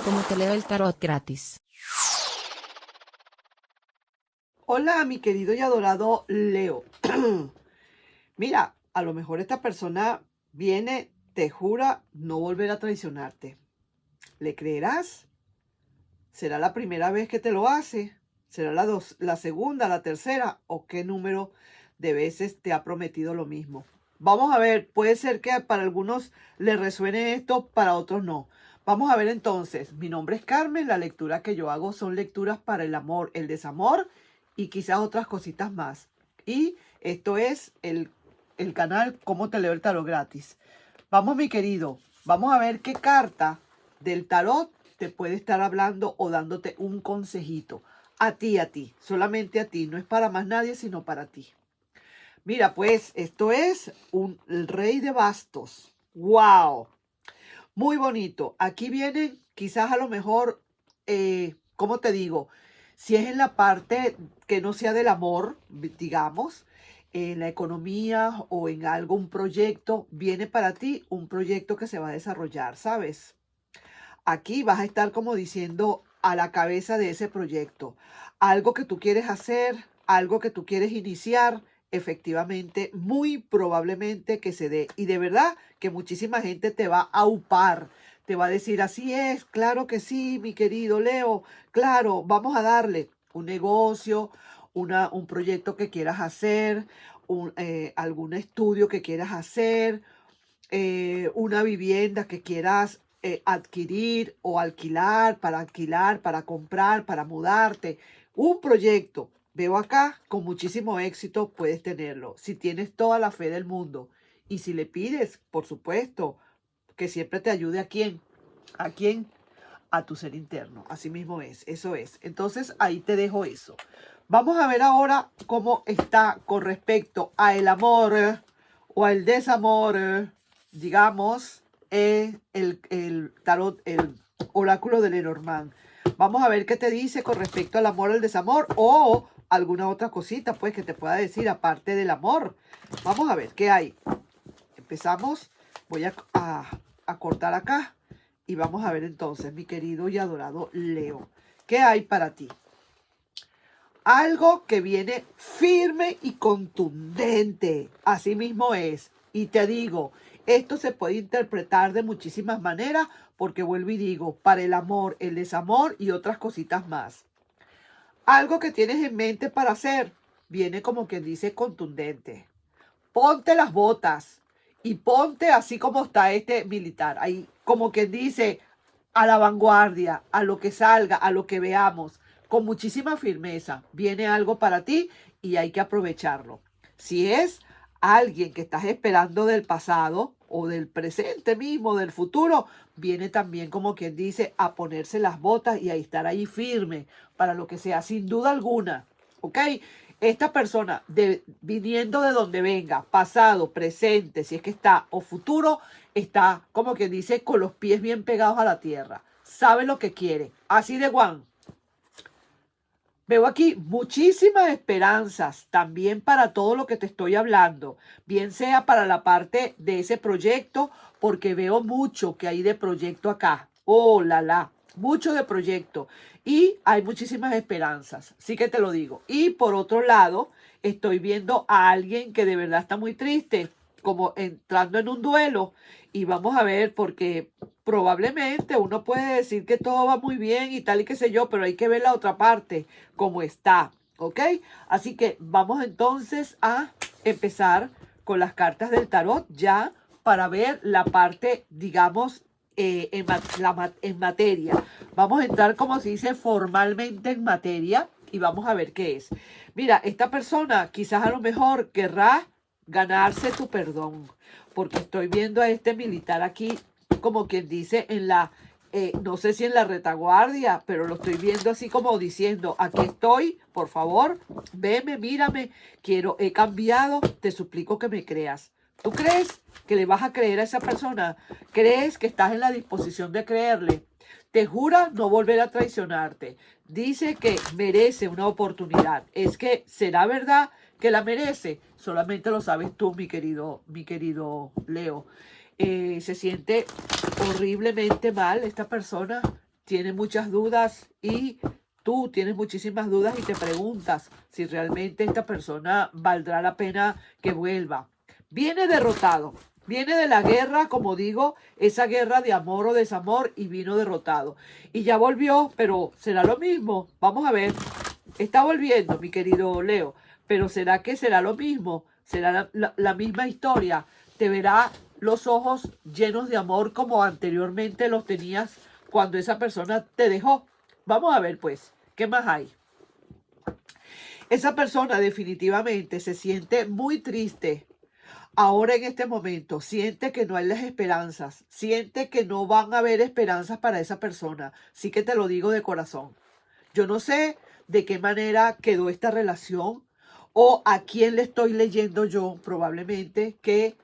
Cómo te leo el tarot gratis. Hola, mi querido y adorado Leo. Mira, a lo mejor esta persona viene, te jura no volver a traicionarte. ¿Le creerás? ¿Será la primera vez que te lo hace? ¿Será la segunda, la tercera? ¿O qué número de veces te ha prometido lo mismo? Vamos a ver, puede ser que para algunos le resuene esto, para otros no. Vamos a ver entonces, mi nombre es Carmen, la lectura que yo hago son lecturas para el amor, el desamor y quizás otras cositas más. Y esto es el canal Cómo te leo el tarot gratis. Vamos, mi querido, vamos a ver qué carta del tarot te puede estar hablando o dándote un consejito. A ti, solamente a ti. No es para más nadie, sino para ti. Mira, pues, esto es el rey de bastos. ¡Wow! Muy bonito. Aquí vienen, quizás a lo mejor, ¿cómo te digo? Si es en la parte que no sea del amor, digamos, en la economía o en algún proyecto, viene para ti un proyecto que se va a desarrollar, ¿sabes? Aquí vas a estar como diciendo a la cabeza de ese proyecto. Algo que tú quieres hacer, algo que tú quieres iniciar, efectivamente, muy probablemente que se dé. Y de verdad que muchísima gente te va a upar, te va a decir, así es, claro que sí, mi querido Leo, claro, vamos a darle un negocio, un proyecto que quieras hacer, algún estudio que quieras hacer, una vivienda que quieras adquirir o alquilar, para comprar, para mudarte. Un proyecto, veo acá, con muchísimo éxito puedes tenerlo. Si tienes toda la fe del mundo y si le pides, por supuesto, que siempre te ayude a quién, a quién, a tu ser interno. Así mismo es, eso es. Entonces ahí te dejo eso. Vamos a ver ahora cómo está con respecto a el amor o al desamor, digamos, el tarot, el oráculo de Lenormand. Vamos a ver qué te dice con respecto al amor o el desamor o alguna otra cosita pues que te pueda decir aparte del amor. Vamos a ver qué hay. Empezamos. Voy a cortar acá. Y vamos a ver entonces, mi querido y adorado Leo, ¿qué hay para ti? Algo que viene firme y contundente. Así mismo es. Y te digo, esto se puede interpretar de muchísimas maneras porque vuelvo y digo, para el amor, el desamor y otras cositas más. Algo que tienes en mente para hacer viene como quien dice contundente. Ponte las botas y ponte así como está este militar. Ahí como quien dice a la vanguardia, a lo que salga, a lo que veamos, con muchísima firmeza. Viene algo para ti y hay que aprovecharlo. Si es alguien que estás esperando del pasado o del presente mismo, del futuro, viene también como quien dice a ponerse las botas y a estar ahí firme para lo que sea, sin duda alguna. ¿Ok? Esta persona, viniendo de donde venga, pasado, presente, si es que está, o futuro, está, como quien dice, con los pies bien pegados a la tierra. Sabe lo que quiere. Así de Juan. Veo aquí muchísimas esperanzas también para todo lo que te estoy hablando, bien sea para la parte de ese proyecto, porque veo mucho que hay de proyecto acá. Oh, mucho de proyecto. Y hay muchísimas esperanzas, sí que te lo digo. Y por otro lado, estoy viendo a alguien que de verdad está muy triste, como entrando en un duelo. Y vamos a ver, porque probablemente uno puede decir que todo va muy bien y tal y qué sé yo, pero hay que ver la otra parte, cómo está, ¿ok? Así que vamos entonces a empezar con las cartas del tarot ya para ver la parte, digamos, en materia. Vamos a entrar, como se dice, formalmente en materia y vamos a ver qué es. Mira, esta persona quizás a lo mejor querrá ganarse tu perdón, porque estoy viendo a este militar aquí, como quien dice, en la, no sé si en la retaguardia, pero lo estoy viendo así como diciendo, aquí estoy, por favor, veme, mírame, he cambiado, te suplico que me creas. ¿Tú crees que le vas a creer a esa persona? ¿Crees que estás en la disposición de creerle? Te jura no volver a traicionarte. Dice que merece una oportunidad. ¿Es que será verdad que la merece? Solamente lo sabes tú, mi querido Leo. Se siente horriblemente mal esta persona. tiene muchas dudas y tú tienes muchísimas dudas y te preguntas si realmente esta persona valdrá la pena que vuelva. Viene derrotado, viene de la guerra, como digo, esa guerra de amor o desamor y vino derrotado. Y ya volvió, pero será lo mismo. Vamos a ver, está volviendo, mi querido Leo, pero ¿será que será lo mismo? ¿Será la misma historia? ¿Te verá los ojos llenos de amor como anteriormente los tenías cuando esa persona te dejó? Vamos a ver pues, ¿qué más hay? Esa persona definitivamente se siente muy triste ahora en este momento, siente que no hay las esperanzas, siente que no van a haber esperanzas para esa persona. Sí que te lo digo de corazón. Yo no sé de qué manera quedó esta relación o a quién le estoy leyendo yo probablemente que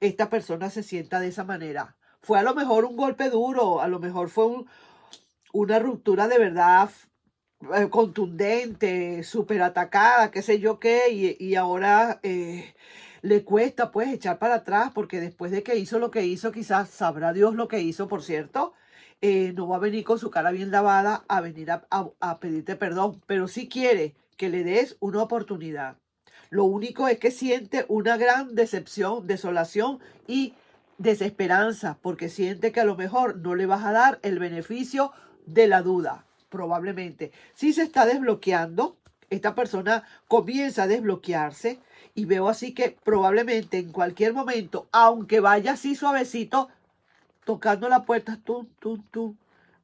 esta persona se sienta de esa manera. Fue a lo mejor un golpe duro, a lo mejor fue una ruptura de verdad contundente, súper atacada, qué sé yo qué, y ahora le cuesta pues echar para atrás porque después de que hizo lo que hizo, quizás sabrá Dios lo que hizo, por cierto, no va a venir con su cara bien lavada a venir a pedirte perdón, pero sí quiere que le des una oportunidad. Lo único es que siente una gran decepción, desolación y desesperanza, porque siente que a lo mejor no le vas a dar el beneficio de la duda, probablemente. Si se está desbloqueando, esta persona comienza a desbloquearse y veo así que probablemente en cualquier momento, aunque vaya así suavecito, tocando la puerta, tú,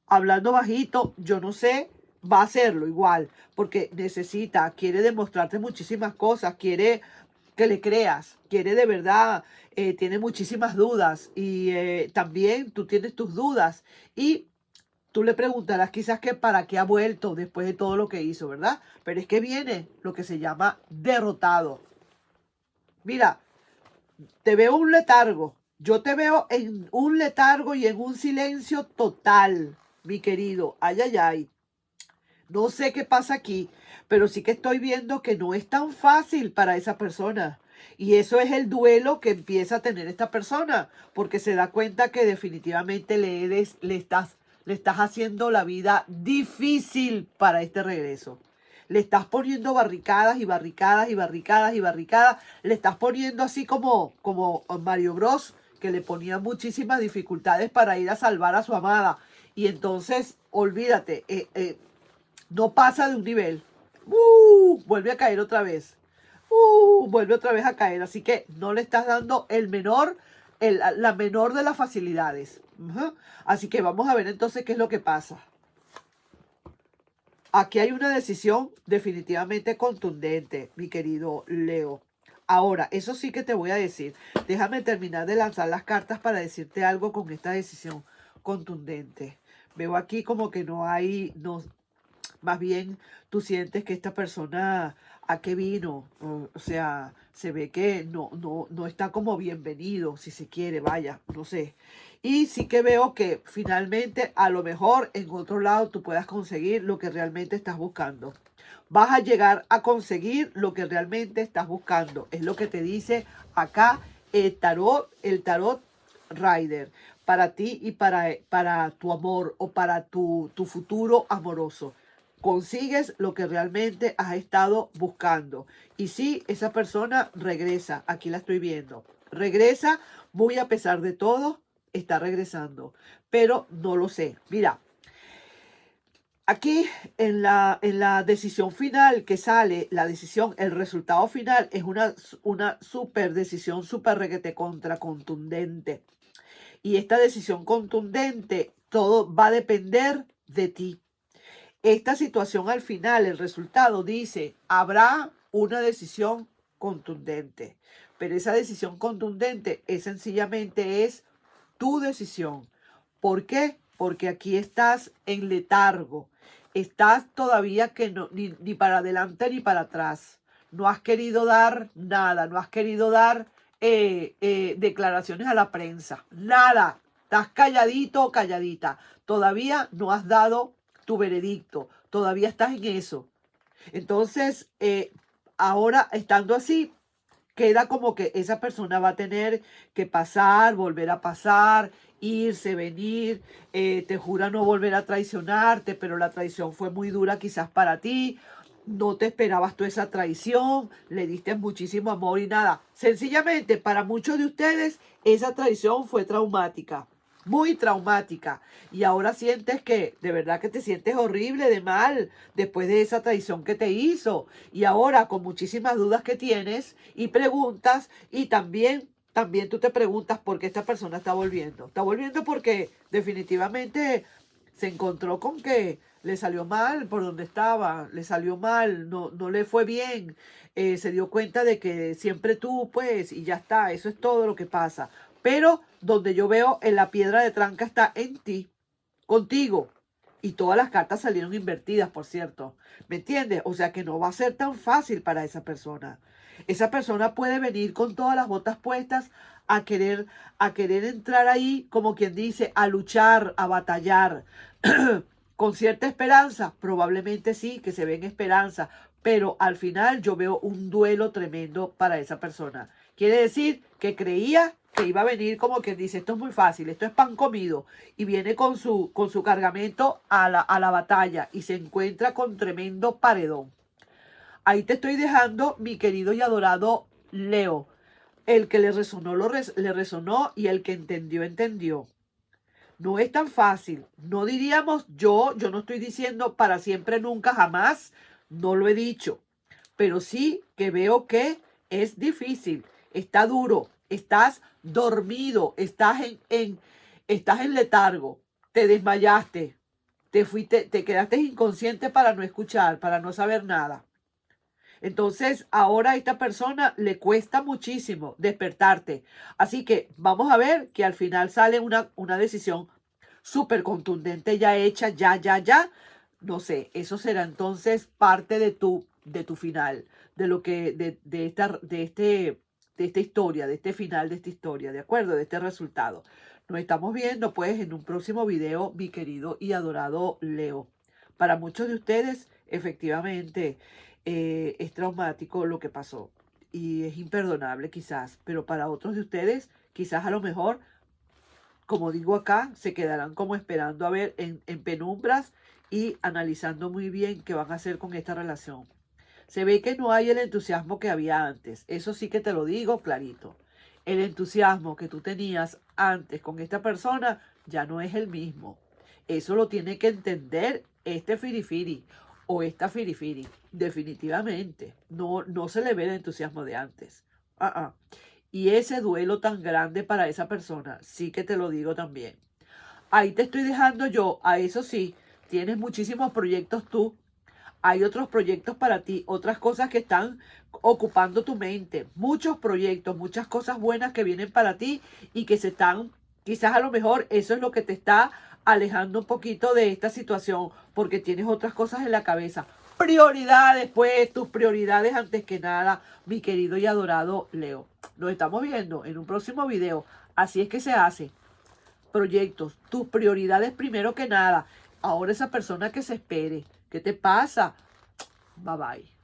hablando bajito, yo no sé, va a hacerlo igual, porque necesita, quiere demostrarte muchísimas cosas, quiere que le creas, quiere de verdad, tiene muchísimas dudas y también tú tienes tus dudas y tú le preguntarás quizás que para qué ha vuelto después de todo lo que hizo, ¿verdad? Pero es que viene lo que se llama derrotado. Mira, te veo un letargo. Yo te veo en un letargo y en un silencio total, mi querido. Ay, ay, ay. No sé qué pasa aquí, pero sí que estoy viendo que no es tan fácil para esa persona. Y eso es el duelo que empieza a tener esta persona, porque se da cuenta que definitivamente le estás haciendo la vida difícil para este regreso. Le estás poniendo barricadas y barricadas y barricadas y barricadas. Le estás poniendo así como Mario Bros, que le ponía muchísimas dificultades para ir a salvar a su amada. Y entonces, olvídate, no pasa de un nivel. Vuelve a caer otra vez. Vuelve otra vez a caer. Así que no le estás dando la menor de las facilidades. Así que vamos a ver entonces qué es lo que pasa. Aquí hay una decisión definitivamente contundente, mi querido Leo. Ahora, eso sí que te voy a decir. Déjame terminar de lanzar las cartas para decirte algo con esta decisión contundente. Veo aquí como que no hay, no, más bien tú sientes que esta persona a qué vino, o sea, se ve que no está como bienvenido, si se quiere, vaya, no sé. Y sí que veo que finalmente a lo mejor en otro lado tú puedas conseguir lo que realmente estás buscando. Vas a llegar a conseguir lo que realmente estás buscando. Es lo que te dice acá el tarot Rider, para ti y para tu amor o para tu futuro amoroso. Consigues lo que realmente has estado buscando. Y sí, esa persona regresa. Aquí la estoy viendo. Regresa, muy a pesar de todo, está regresando. Pero no lo sé. Mira, aquí en la decisión final que sale, la decisión, el resultado final es una super decisión, super requete contra contundente. Y esta decisión contundente, todo va a depender de ti. Esta situación al final, el resultado dice, habrá una decisión contundente. Pero esa decisión contundente es sencillamente es tu decisión. ¿Por qué? Porque aquí estás en letargo. Estás todavía que no, ni para adelante ni para atrás. No has querido dar nada, no has querido dar declaraciones a la prensa. Nada. Estás calladito o calladita. Todavía no has dado tu veredicto. Todavía estás en eso. Entonces, ahora estando así, queda como que esa persona va a tener que pasar, volver a pasar, irse, venir, te jura no volver a traicionarte, pero la traición fue muy dura quizás para ti, no te esperabas tú esa traición, le diste muchísimo amor y nada. Sencillamente, para muchos de ustedes, esa traición fue traumática, muy traumática. Y ahora sientes que, de verdad que te sientes horrible, de mal, después de esa traición que te hizo. Y ahora con muchísimas dudas que tienes y preguntas, y también tú te preguntas por qué esta persona está volviendo. Está volviendo porque definitivamente se encontró con que le salió mal por donde estaba, le salió mal, no le fue bien, se dio cuenta de que siempre tú, pues, y ya está, eso es todo lo que pasa. Pero donde yo veo en la piedra de tranca está en ti, contigo. Y todas las cartas salieron invertidas, por cierto. ¿Me entiendes? O sea que no va a ser tan fácil para esa persona. Esa persona puede venir con todas las botas puestas a querer entrar ahí, como quien dice, a luchar, a batallar. Con cierta esperanza, probablemente sí, que se ven esperanza, pero al final yo veo un duelo tremendo para esa persona. Quiere decir que creía que iba a venir como quien dice, esto es muy fácil, esto es pan comido, y viene con su cargamento a la batalla y se encuentra con tremendo paredón. Ahí te estoy dejando, mi querido y adorado Leo. El que le resonó, le resonó, y el que entendió, entendió. No es tan fácil. No diríamos yo no estoy diciendo para siempre, nunca, jamás. No lo he dicho. Pero sí que veo que es difícil. Está duro. Estás dormido. Estás en letargo. Te desmayaste. Te fuiste, te quedaste inconsciente para no escuchar, para no saber nada. Entonces, ahora a esta persona le cuesta muchísimo despertarte. Así que vamos a ver que al final sale una decisión súper contundente, ya hecha, ya. No sé, eso será entonces parte de tu final, de lo que, de esta historia, de este final de esta historia, ¿de acuerdo? De este resultado. Nos estamos viendo pues en un próximo video, mi querido y adorado Leo. Para muchos de ustedes, efectivamente, es traumático lo que pasó y es imperdonable quizás, pero para otros de ustedes, quizás a lo mejor, como digo acá, se quedarán como esperando a ver en penumbras y analizando muy bien qué van a hacer con esta relación. Se ve que no hay el entusiasmo que había antes, eso sí que te lo digo clarito. El entusiasmo que tú tenías antes con esta persona ya no es el mismo. Eso lo tiene que entender este firifiri o esta firifiri. Definitivamente. No se le ve el entusiasmo de antes. Y ese duelo tan grande para esa persona, sí que te lo digo también. Ahí te estoy dejando yo, a eso sí, tienes muchísimos proyectos tú. Hay otros proyectos para ti, otras cosas que están ocupando tu mente, muchos proyectos, muchas cosas buenas que vienen para ti y que se están, quizás a lo mejor eso es lo que te está alejando un poquito de esta situación, porque tienes otras cosas en la cabeza. Prioridades, pues, tus prioridades antes que nada, mi querido y adorado Leo. Nos estamos viendo en un próximo video. Así es que se hace. Proyectos, tus prioridades primero que nada. Ahora esa persona que se espere. ¿Qué te pasa? Bye bye.